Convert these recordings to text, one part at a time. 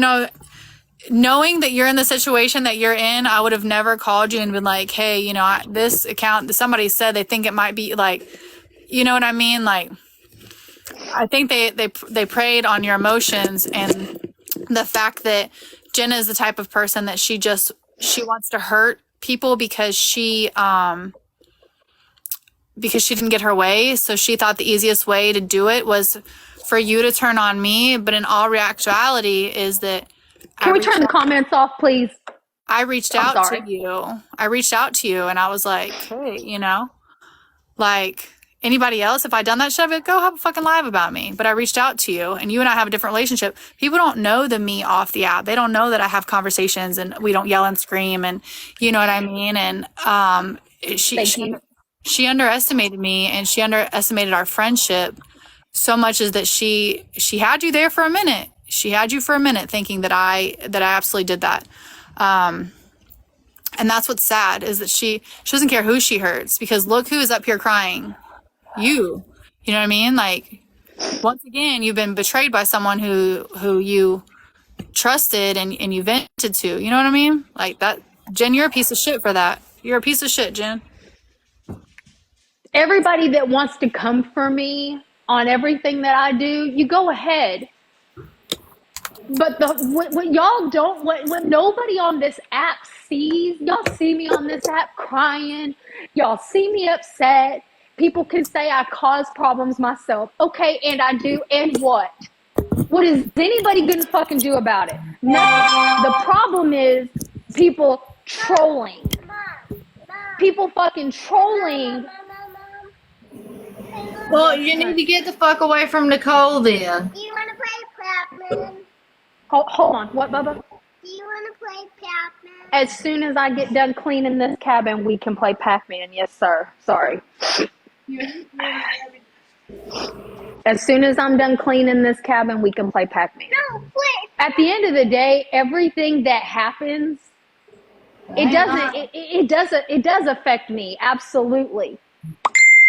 know, knowing that you're in the situation that you're in, I would have never called you and been like, hey, this account, somebody said they think it might be like, you know what I mean? Like, I think they preyed on your emotions and the fact that Jenna is the type of person that she wants to hurt people because she didn't get her way. So she thought the easiest way to do it was for you to turn on me. But in all reality is that Can we turn the comments off, please? I reached out to you. I reached out to you and I was like, hey, like anybody else, if I'd done that shit, I'd be like, go have a fucking live about me. But I reached out to you and you and I have a different relationship. People don't know the me off the app. They don't know that I have conversations and we don't yell and scream and you know what I mean? And she underestimated me and she underestimated our friendship so much as that she had you there for a minute. She had you for a minute thinking that I absolutely did that. And that's what's sad is that she doesn't care who she hurts because look who is up here crying. You know what I mean? Like, once again, you've been betrayed by someone who you trusted and you vented to. You know what I mean? Like that, Jen, you're a piece of shit for that. You're a piece of shit, Jen. Everybody that wants to come for me on everything that I do, you go ahead. But what y'all don't, what nobody on this app sees, y'all see me on this app crying, y'all see me upset. People can say I cause problems myself. Okay, and I do, and what? What is anybody gonna fucking do about it? Nothing. The problem is people trolling. People fucking trolling. Well, you need to get the fuck away from Nicole then. Do you want to play Pac-Man? Hold on. What, Bubba? Do you want to play Pac-Man? As soon as I get done cleaning this cabin, we can play Pac-Man. Yes, sir. Sorry. As soon as I'm done cleaning this cabin, we can play Pac-Man. No, wait. At the end of the day, everything that happens, it does affect me, absolutely.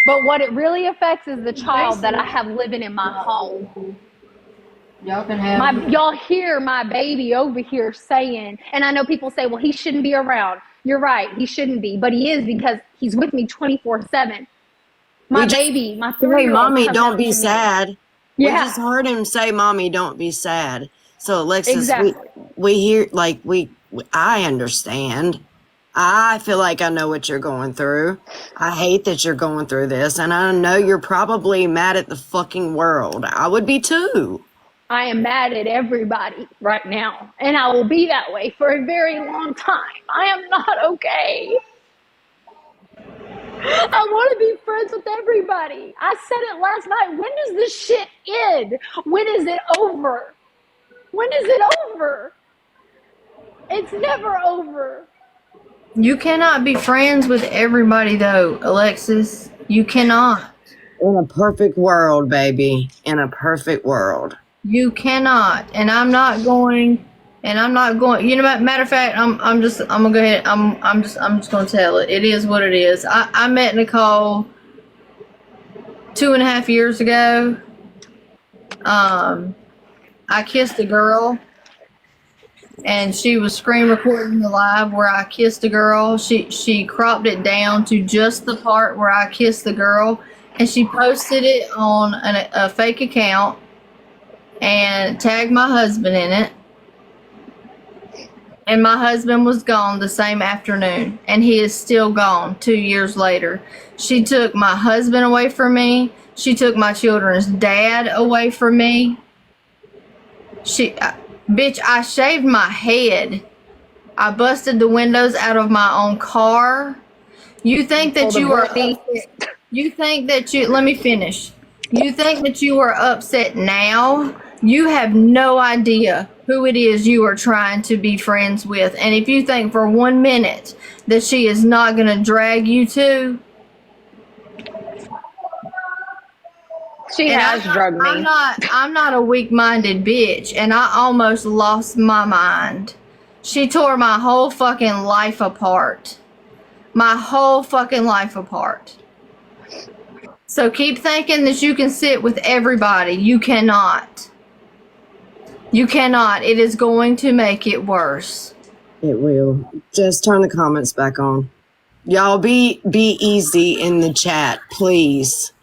But what it really affects is the child that I have living in my home. Y'all can have y'all hear my baby over here saying, and I know people say, well, he shouldn't be around. You're right, he shouldn't be, but he is because he's with me 24/7. My baby, my 3-year-old. Hey, mommy, don't be sad. Yeah. We just heard him say, mommy, don't be sad. So, Alexis, Exactly. we hear, like, I understand. I feel like I know what you're going through. I hate that you're going through this, and I know you're probably mad at the fucking world. I would be too. I am mad at everybody right now, and I will be that way for a very long time. I am not okay. I want to be friends with everybody. I said it last night. When does this shit end? When is it over? When is it over? It's never over. You cannot be friends with everybody, though, Alexis. You cannot. In a perfect world, baby. In a perfect world. You cannot. And I'm not going. You know, matter of fact, I'm gonna go ahead. I'm just gonna tell it. It is what it is. I met Nicole 2.5 years ago. I kissed a girl. And she was screen recording the live where I kissed a girl. She cropped it down to just the part where I kissed the girl, and she posted it on a fake account and tagged my husband in it. And my husband was gone the same afternoon, and he is still gone 2 years later. She took my husband away from me. She took my children's dad away from me. Bitch, I shaved my head. I busted the windows out of my own car. You think that you are upset? You think that you, let me finish. You think that you are upset now? You have no idea who it is you are trying to be friends with. And if you think for 1 minute that she is not going to drag you to, she has drugged me. I'm not a weak-minded bitch, and I almost lost my mind. She tore my whole fucking life apart. My whole fucking life apart. So keep thinking that you can sit with everybody. You cannot. You cannot. It is going to make it worse. It will. Just turn the comments back on. Y'all be easy in the chat, please.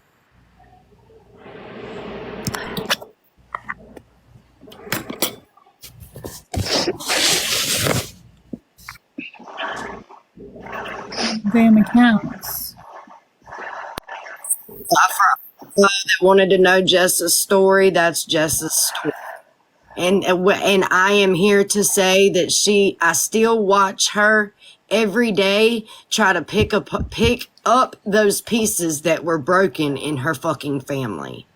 Damn accounts. That wanted to know Jess's story. That's Jess's story. And I am here to say that I still watch her every day try to pick up those pieces that were broken in her fucking family.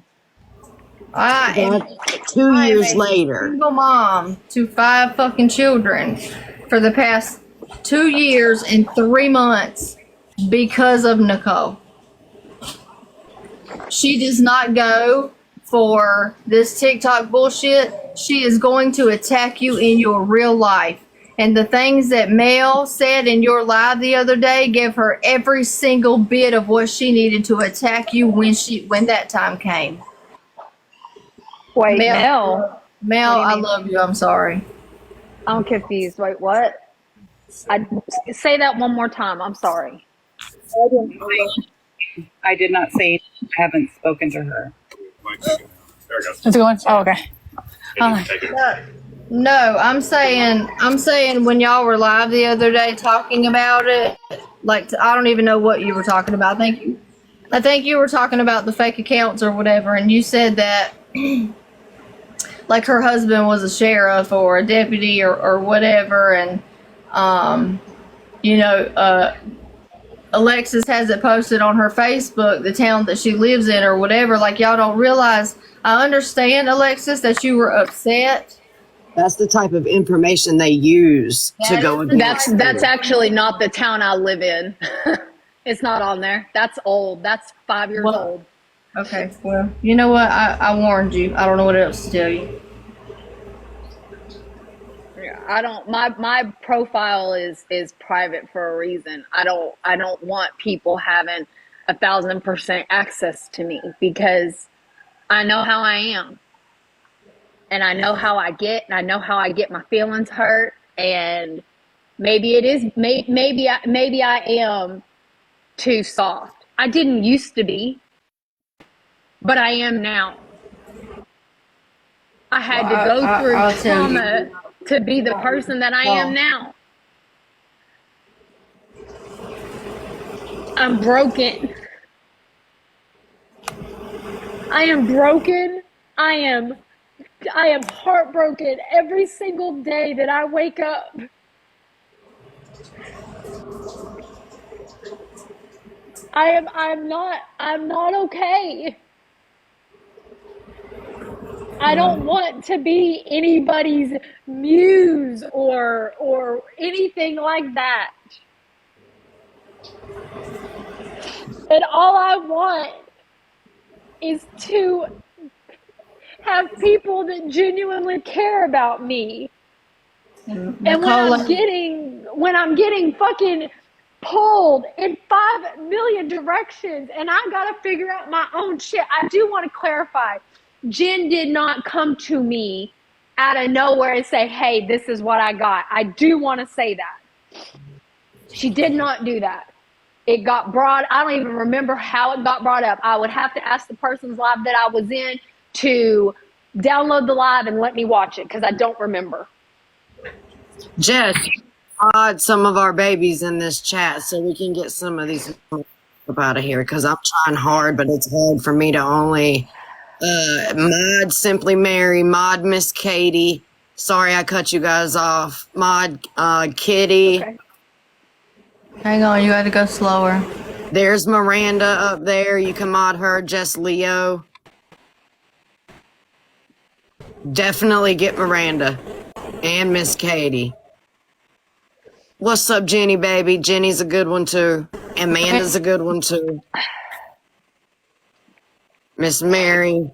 And 2 I am years a later. single mom to 5 fucking children for the past 2 years and 3 months because of Nicole. She does not go for this TikTok bullshit. She is going to attack you in your real life. And the things that Mel said in your live the other day gave her every single bit of what she needed to attack you when that time came. Wait, Mel. Mel, What do I you mean? love you. I'm sorry. I'm confused. Wait, what? Say that one more time. I'm sorry. I did not say anything. I haven't spoken to her. Is it going? Oh, okay. No, I'm saying when y'all were live the other day talking about it, like I don't even know what you were talking about. I think you were talking about the fake accounts or whatever, and you said that like her husband was a sheriff or a deputy or whatever, and Alexis has it posted on her Facebook, the town that she lives in or whatever. Like y'all don't realize. I understand, Alexis, that you were upset. That's the type of information they use to go against. That's actually not the town I live in. It's not on there. That's old. That's 5 years old. Okay, well, you know what? I warned you. I don't know what else to tell you. I don't. My profile is private for a reason. I don't want people having 1,000% access to me because I know how I am, and I know how I get, and I know how I get my feelings hurt, and maybe it is maybe I am too soft. I didn't used to be, but I am now. I had to go through trauma to be the person that I am now. I'm broken. I am broken. I am heartbroken every single day that I wake up. I'm not okay. I don't want to be anybody's muse or anything like that. And all I want is to have people that genuinely care about me. And when I'm getting fucking pulled in 5 million directions and I gotta figure out my own shit. I do want to clarify, Jen did not come to me out of nowhere and say, hey, this is what I got. I do want to say that. She did not do that. It got brought, I don't even remember how it got brought up. I would have to ask the person's live that I was in to download the live and let me watch it because I don't remember. Jess, add some of our babies in this chat so we can get some of these up out of here because I'm trying hard, but it's hard for me to only mod Simply Mary, mod Miss Katie. Sorry I cut you guys off. Mod Kitty. Okay. Hang on, you got to go slower. There's Miranda up there. You can mod her. Jess Leo. Definitely get Miranda and Miss Katie. What's up, Jenny, baby? Jenny's a good one, too. Amanda's a good one, too. Miss Mary,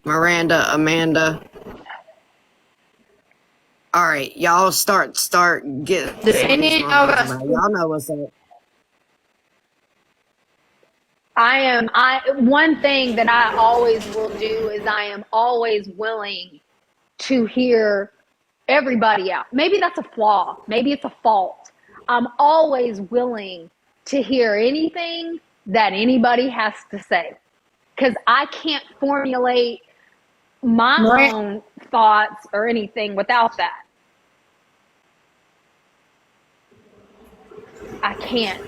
Miranda, Amanda. All right, y'all start get. Y'all know what's up. One thing that I always will do is I am always willing to hear everybody out. Maybe that's a flaw. Maybe it's a fault. I'm always willing to hear anything that anybody has to say because I can't formulate my own thoughts or anything without that. I can't.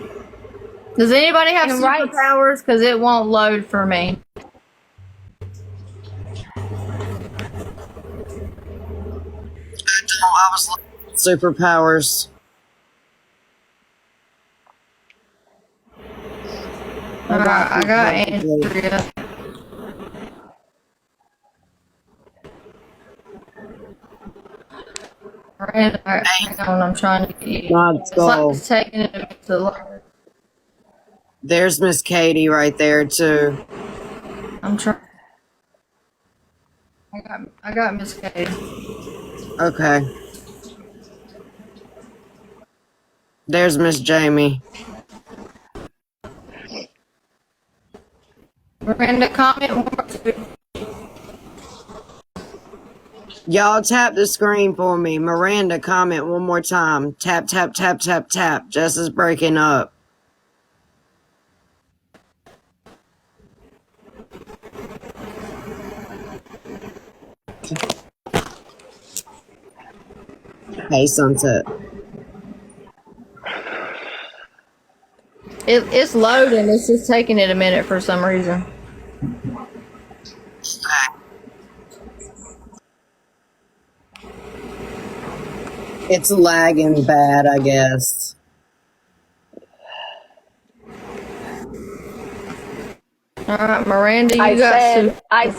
Does anybody have And right- superpowers? Because it won't load for me. I was looking at superpowers. I got Andrea. Hang on, I'm trying to get you. Let's It's like go. it's taking it to load. There's Miss Katie right there too. I'm trying. I got Miss Katie. Okay. There's Miss Jamie. Miranda, comment one more too. Y'all tap the screen for me. Miranda, comment one more time. Tap, tap, tap, tap, tap. Jess is breaking up. Hey, Sunset. It's loading. It's just taking it a minute for some reason. It's lagging bad, I guess. All right, Miranda, you I got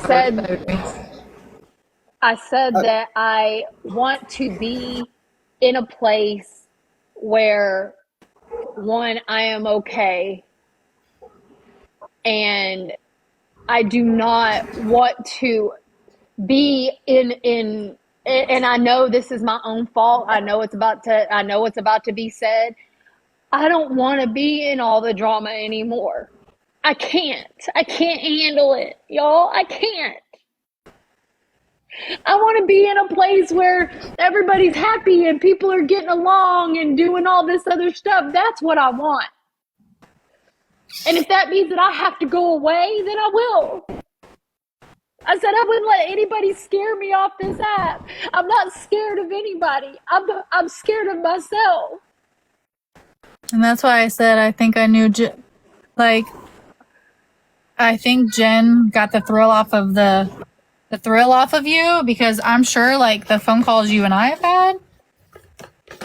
said Okay. that I want to be in a place where one, I am okay, and I do not want to be in and I know this is my own fault. I know it's about to be said. I don't want to be in all the drama anymore. I can't handle it, y'all. I can't. I want to be in a place where everybody's happy and people are getting along and doing all this other stuff. That's what I want. And if that means that I have to go away, then I will. I said I wouldn't let anybody scare me off this app. I'm not scared of anybody. I'm scared of myself. And that's why I said I think I knew, I think Jen got the thrill off of you because I'm sure like the phone calls you and I have had,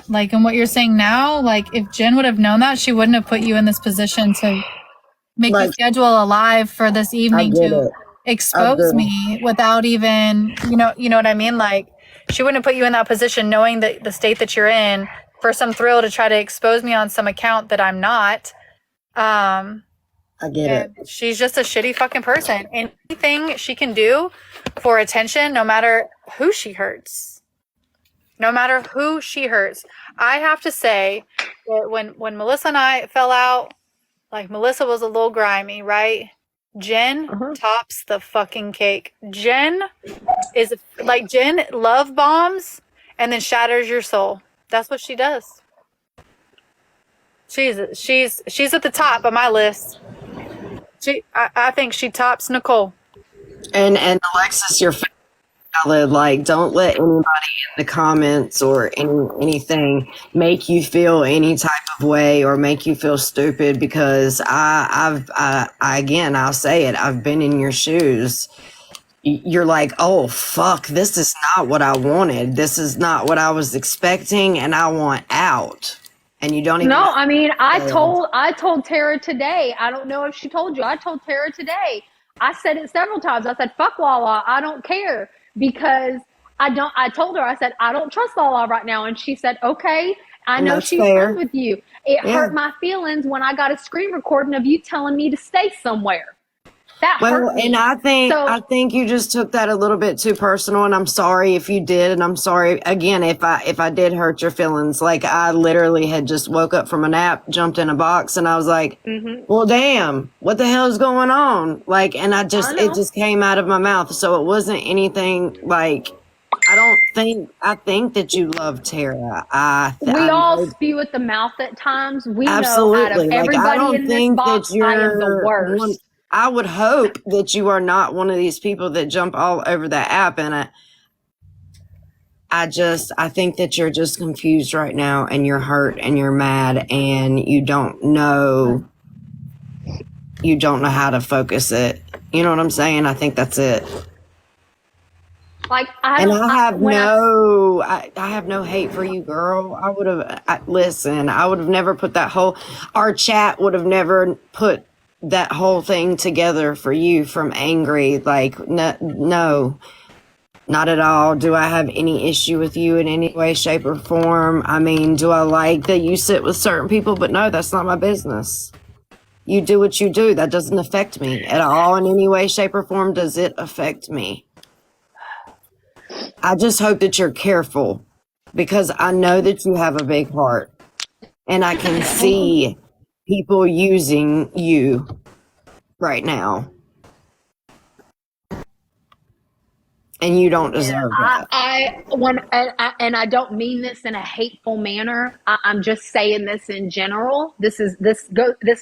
like, and what you're saying now, like if Jen would have known that, she wouldn't have put you in this position to make you schedule a live for this evening to expose me without even, you know what I mean? Like she wouldn't have put you in that position knowing that the state that you're in for some thrill to try to expose me on some account that I'm not. I get it. She's just a shitty fucking person. Anything she can do for attention, no matter who she hurts. No matter who she hurts. I have to say that when Melissa and I fell out, like Melissa was a little grimy, right? Jen tops the fucking cake. Jen love bombs and then shatters your soul. That's what she does. She's at the top of my list. I think she tops Nicole. And Alexis, you're valid. Like, don't let anybody in the comments or anything make you feel any type of way or make you feel stupid because I'll say it. I've been in your shoes. You're like, oh fuck, this is not what I wanted. This is not what I was expecting, and I want out. And you don't even. No, I mean, I told Tara today. I don't know if she told you. I told Tara today. I said it several times. I said, fuck Lala. I don't care because I told her, I said, I don't trust Lala right now. And she said, okay, I know she's friends with you. It hurt my feelings when I got a screen recording of you telling me to stay somewhere. That hurt me. And I think you just took that a little bit too personal, and I'm sorry if you did, and I'm sorry again if I did hurt your feelings. Like I literally had just woke up from a nap, jumped in a box, and I was like, well, damn, what the hell is going on? Like, and it just came out of my mouth. So it wasn't anything like, I think that you love Tara. We I all know, spew at the mouth at times. We know out of absolutely. Like, I everybody don't in this think that box, I am the you're one. worst. I would hope that you are not one of these people that jump all over the app. And I think that you're just confused right now and you're hurt and you're mad and you don't know how to focus it. You know what I'm saying? I think that's it. Like I And don't. I have no hate for you, girl. Listen, I would have never put our chat would have never put that whole thing together for you from angry. Like, no, not at all. Do I have any issue with you in any way, shape, or form? I mean, do I like that you sit with certain people? But no, that's not my business. You do what you do. That doesn't affect me at all in any way, shape, or form. Does it affect me? I just hope that you're careful because I know that you have a big heart and I can see people using you right now. And you don't deserve that. And I don't mean this in a hateful manner. I'm just saying this in general. This is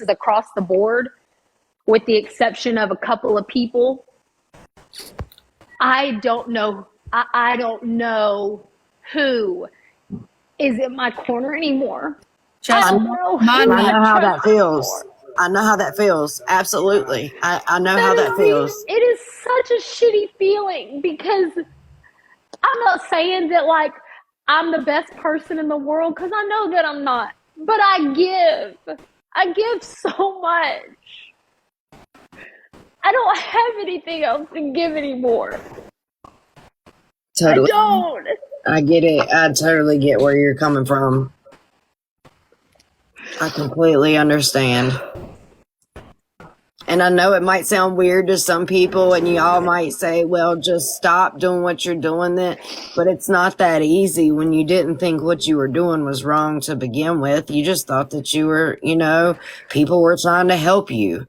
across the board, with the exception of a couple of people. I don't know. I don't know who is in my corner anymore. I don't know who I know I how trust that feels. anymore. I know how that feels. Absolutely. I know how that feels. It is such a shitty feeling because I'm not saying that like I'm the best person in the world because I know that I'm not. But I give so much. I don't have anything else to give anymore. Totally. I don't. I get it. I totally get where you're coming from. I completely understand. And I know it might sound weird to some people and y'all might say, well, just stop doing what you're doing then. But it's not that easy when you didn't think what you were doing was wrong to begin with. You just thought that you were, people were trying to help you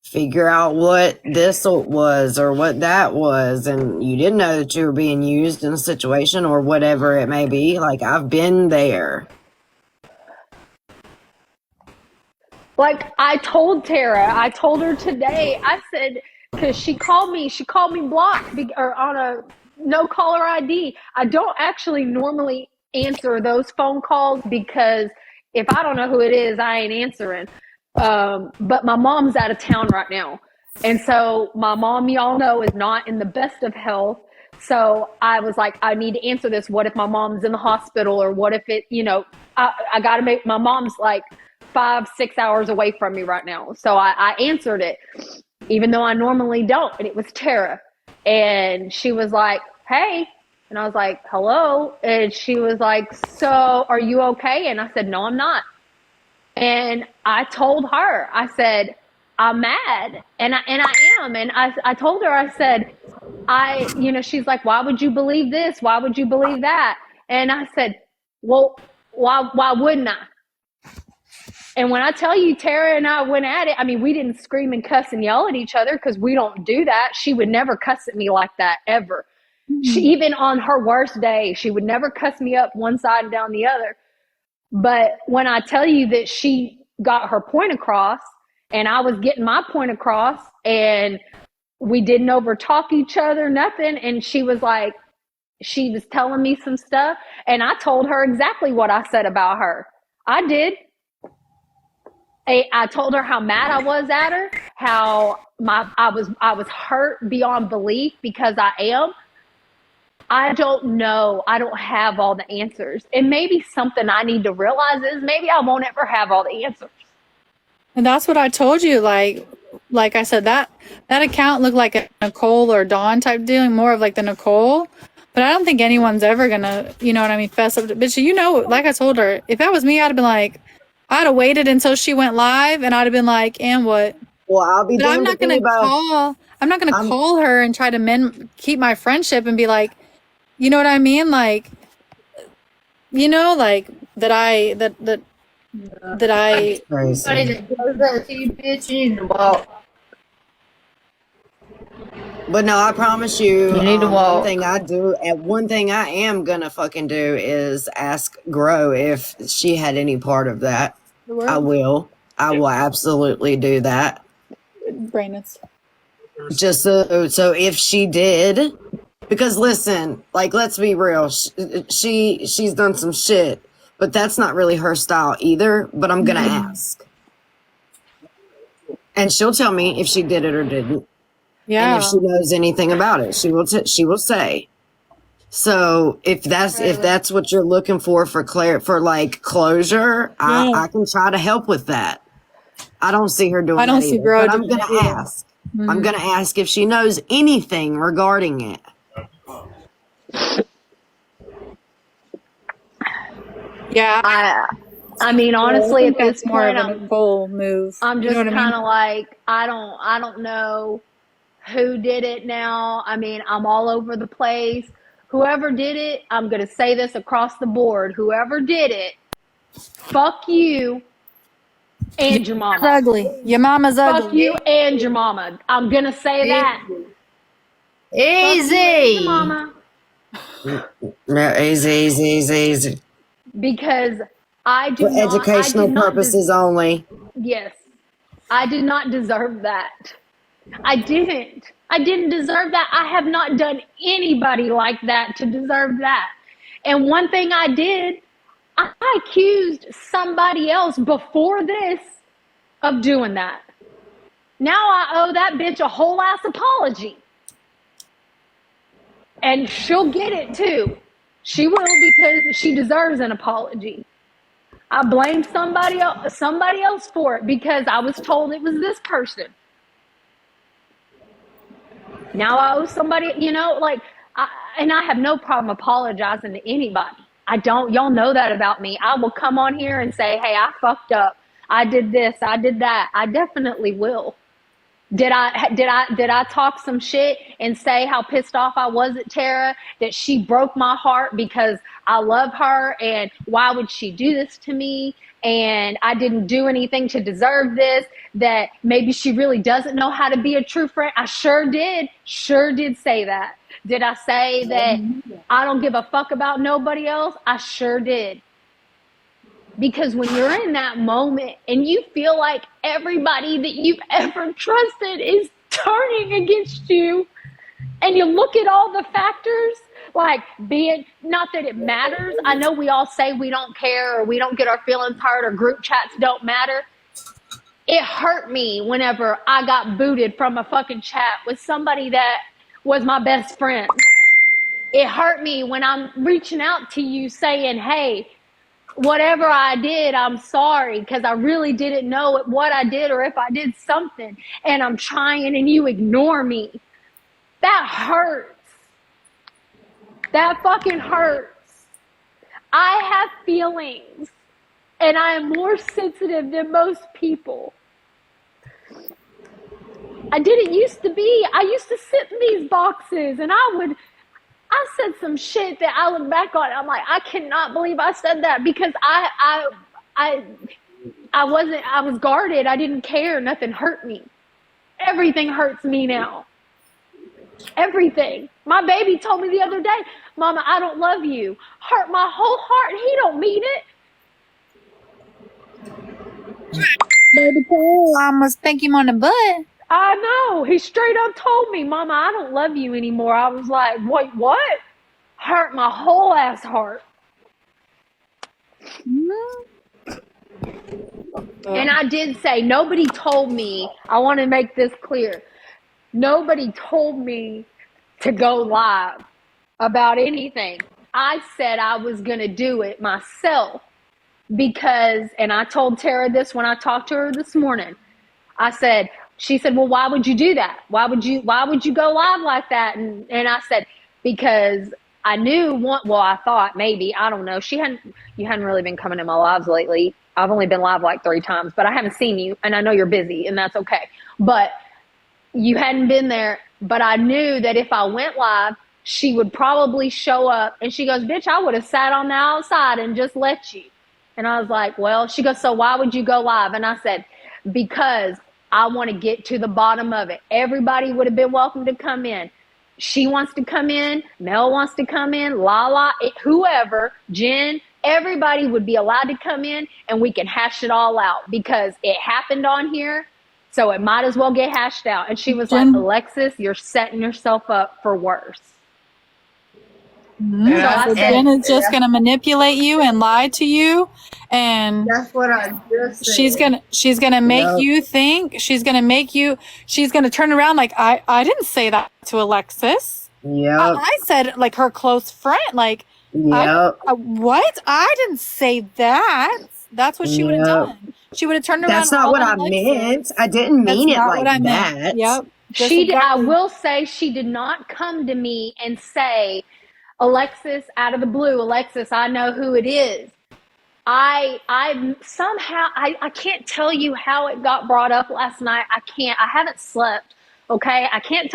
figure out what this was or what that was. And you didn't know that you were being used in a situation or whatever it may be. Like, I've been there. Like I told her today, I said, because she called me blocked or on a no caller ID. I don't actually normally answer those phone calls because if I don't know who it is, I ain't answering. But my mom's out of town right now. And so my mom, y'all know, is not in the best of health. So I was like, I need to answer this. What if my mom's in the hospital, or what if it, I got to my mom's like 5-6 hours away from me right now. So I answered it, even though I normally don't. And it was Tara. And she was like, hey. And I was like, hello. And she was like, so are you okay? And I said, no, I'm not. And I told her, I said, I'm mad. And I am. And I told her, I said, she's like, why would you believe this? Why would you believe that? And I said, well, why wouldn't I? And when I tell you Tara and I went at it, I mean, we didn't scream and cuss and yell at each other because we don't do that. She would never cuss at me like that, ever. She, even on her worst day, she would never cuss me up one side and down the other. But when I tell you that she got her point across and I was getting my point across and we didn't over talk each other, nothing. And she was like, she was telling me some stuff and I told her exactly what I said about her. I did. I told her how mad I was at her, how I was hurt beyond belief because I am. I don't know. I don't have all the answers. And maybe something I need to realize is maybe I won't ever have all the answers. And that's what I told you. Like I said, that account looked like a Nicole or Dawn type deal, more of like the Nicole. But I don't think anyone's ever gonna, you know what I mean, fess up to, but like I told her, if that was me, I'd have been like, I'd have waited until she went live and I'd have been like, and what? Well, I'll be But I'm not gonna call her and try to keep my friendship and be like, you know what I mean? Like, like that I crazy. Somebody that does that to you, bitch, you need to walk. But no, I promise you, You need to walk. one thing I am gonna fucking do is ask Grow if she had any part of that. I will absolutely do that. Brainless. Just so if she did, because listen, like, let's be real, she's done some shit, but that's not really her style either. But I'm gonna ask, and she'll tell me if she did it or didn't. Yeah. And if she knows anything about it, she will say. So if that's what you're looking for like closure, I can try to help with that. I don't see her doing I don't that see either, Grow but I'm doing gonna it either. ask. I'm gonna ask if she knows anything regarding it. Yeah. I mean, honestly, at this more point, of a bold move. I'm You just know what I mean? kind of like, I don't know who did it now. I mean, I'm all over the place. Whoever did it, I'm going to say this across the board. Whoever did it, fuck you and your mama. Ugly. Your mama's ugly. Fuck you and your mama. I'm going to say that. Fuck you and your Easy. mama. No, easy. Because I do For not. educational purposes only. Yes. I did not deserve that. I didn't. I didn't deserve that. I have not done anybody like that to deserve that. And one thing I did, I accused somebody else before this of doing that. Now I owe that bitch a whole ass apology. And she'll get it too. She will, because she deserves an apology. I blamed somebody else for it because I was told it was this person. Now I owe somebody, and I have no problem apologizing to anybody. I don't, y'all know that about me. I will come on here and say, hey, I fucked up. I did this, I did that. I definitely will. Did I talk some shit and say how pissed off I was at Tara, that she broke my heart because I love her and why would she do this to me? And I didn't do anything to deserve this, that maybe she really doesn't know how to be a true friend. I sure did say that. Did I say that I don't give a fuck about nobody else? I sure did. Because when you're in that moment and you feel like everybody that you've ever trusted is turning against you, and you look at all the factors, like, being, not that it matters. I know we all say we don't care or we don't get our feelings hurt or group chats don't matter. It hurt me whenever I got booted from a fucking chat with somebody that was my best friend. It hurt me when I'm reaching out to you saying, hey, whatever I did, I'm sorry, because I really didn't know what I did or if I did something, and I'm trying and you ignore me. That hurts. That fucking hurts. I have feelings, and I am more sensitive than most people. I didn't used to be. I used to sit in these boxes, and I said some shit that I look back on. I'm like, I cannot believe I said that, because I was guarded. I didn't care. Nothing hurt me. Everything hurts me now. Everything. My baby told me the other day, Mama, I don't love you. Hurt my whole heart, and he don't mean it. Baby Paul, I almost spank him on the butt. I know. He straight up told me, Mama, I don't love you anymore. I was like, wait, what? Hurt my whole ass heart. And I did say, nobody told me, I want to make this clear, nobody told me to go live about anything. I said I was going to do it myself because, and I told Tara this when I talked to her this morning, she said, well, why would you do that? Why would you go live like that? And I said, because I knew I thought maybe, I don't know. You hadn't really been coming to my lives lately. I've only been live like 3 times, but I haven't seen you, and I know you're busy, and that's okay. But you hadn't been there, but I knew that if I went live, she would probably show up, and she goes, bitch, I would have sat on the outside and just let you. And I was like, well, she goes, so why would you go live? And I said, because I want to get to the bottom of it. Everybody would have been welcome to come in. She wants to come in. Mel wants to come in. Lala, whoever, Jen, everybody would be allowed to come in, and we can hash it all out because it happened on here. So it might as well get hashed out. And she was like, Jen- Alexis, you're setting yourself up for worse. Mhm. And So I I said, Jen is just gonna manipulate you and lie to you, and that's what I just said. she's gonna make Yep. you think. She's gonna turn around like I didn't say that to Alexis. Yep. I said like her close friend. Like Yep. what? I didn't say that. That's what she would have Yep. done. She would have turned around. That's and not what called I Alexis. meant. I didn't That's mean it not like what I that. meant. Yep. Just I exactly. will say she did not come to me and say, Alexis, out of the blue, Alexis, I know who it is. I somehow, I can't tell you how it got brought up last night. I haven't slept. Okay. I can't tell